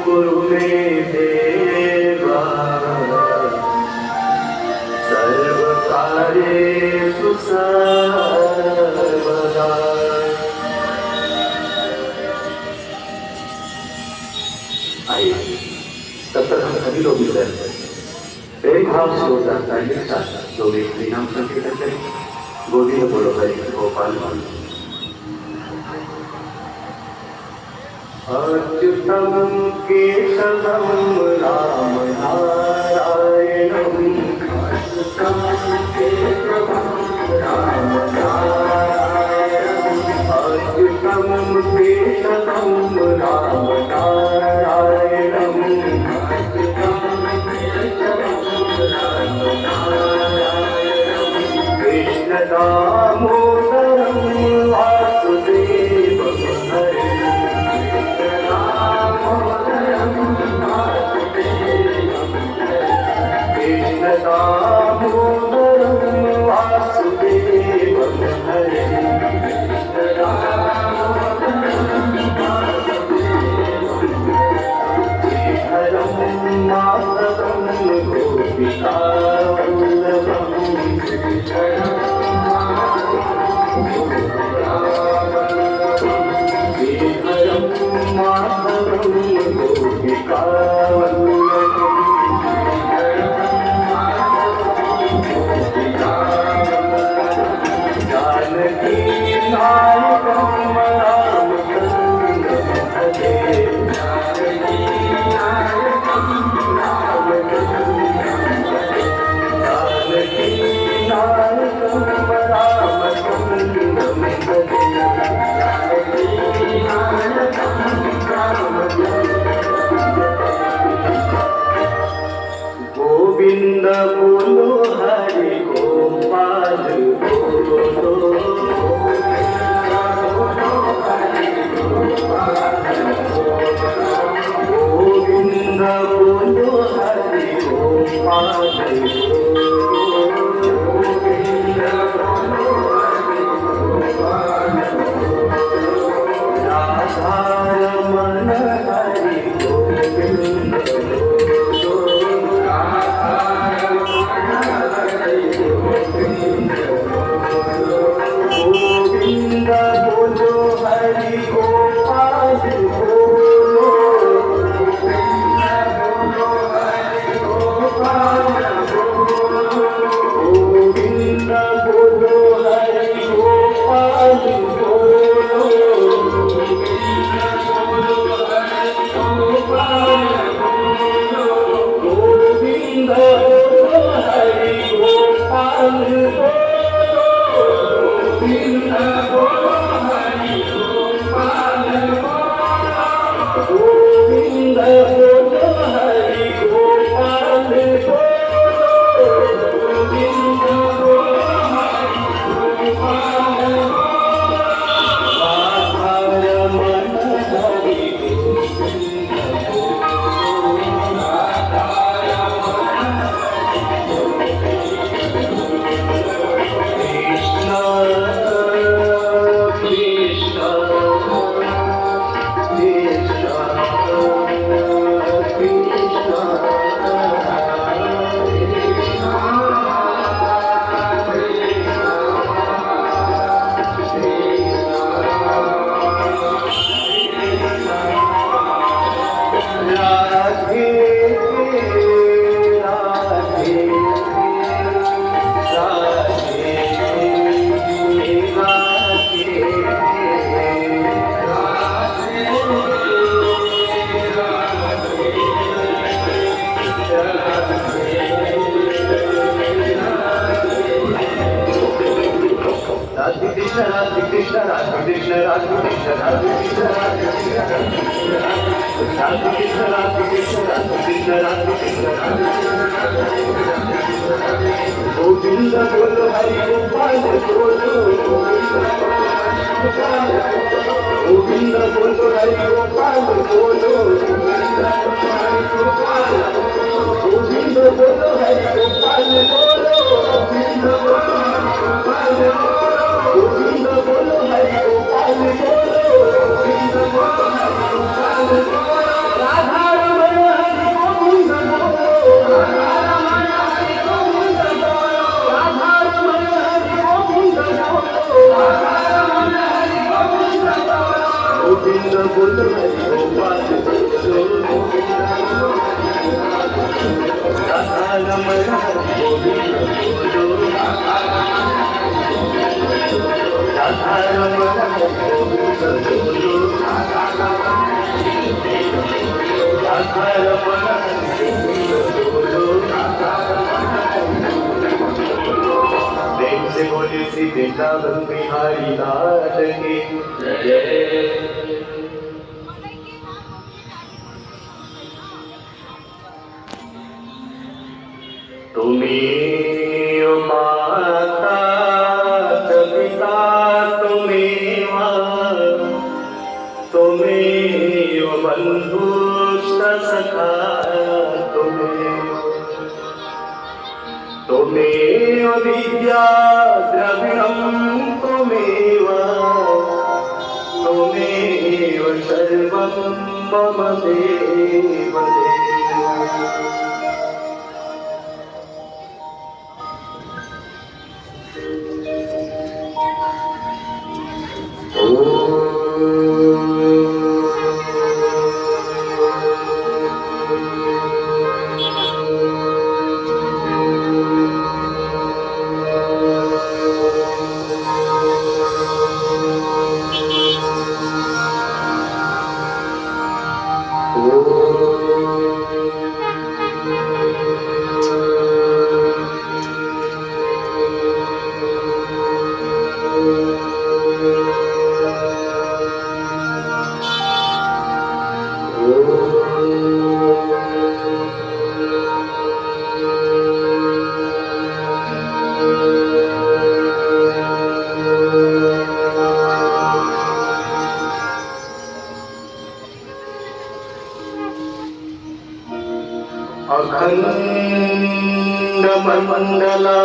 कुरु मे देवा सर्वकार्येषु सर्वदा। आई तब तक हम सभी लोग मिलकर एक भाव से होता है जो व्यक्ति नाम संकीर्तन करें। गोविंद बोलो हरि गोपाल अच्युतम केशवम राम नारायणम अच्युतम केशवम राम नारायणम अच्युतम केशवम राम नारायणम अच्युतम केशवम राम नारायणम कृष्ण दामोदरम वासुदेवम हरे दामोदरम वासुदेवम हरे हरम माधवम गोपिका वल्लभम हरम माधवम गोपिका वल्लभम जानकी नायकम राम चंद्र भजे जानकी नायकम राम चंद्र भजे जानकी नायकम राम चंद्र भजे जानकी नायकम राम गोविंद बोलो हरि गोपाल बोलो गोविंद बोलो हरि गोपाल गोविंद बोलो हरि गोपाल राधा रमण हरि गोविंद गोविंद बोलो हरि गोपाल बोलो गोविंद बोलो हरि गोपाल बोलो गोविंद बोलो हरि गोपाल बोलो गोविंद बोलो हरि गोपाल गोविंद बोलो हरि गोपाल गोविंद बोलो हरि गोपाल राधा रमण हरि गोविंद राधा रमण गोविंद बोलो हरि गोपाल बोलो गोविंद बोलो हरि गोपाल बोलो गोविंद बोलो हरि गोपाल बोलो गोविंद बोलो हरि गोपाल बोलो गोविंद बोलो हरि गोपाल बोलो राधा प्रेम से बोले श्री वृंदावन बिहारी लाल की जय। तुम्ही माता पिता तुम्ही तुम्ही बंधुष्ट सखा तुम्ही विद्या द्रविणं तुम्हेव तुम्हेव सर्वं मम देव अखंड मंडला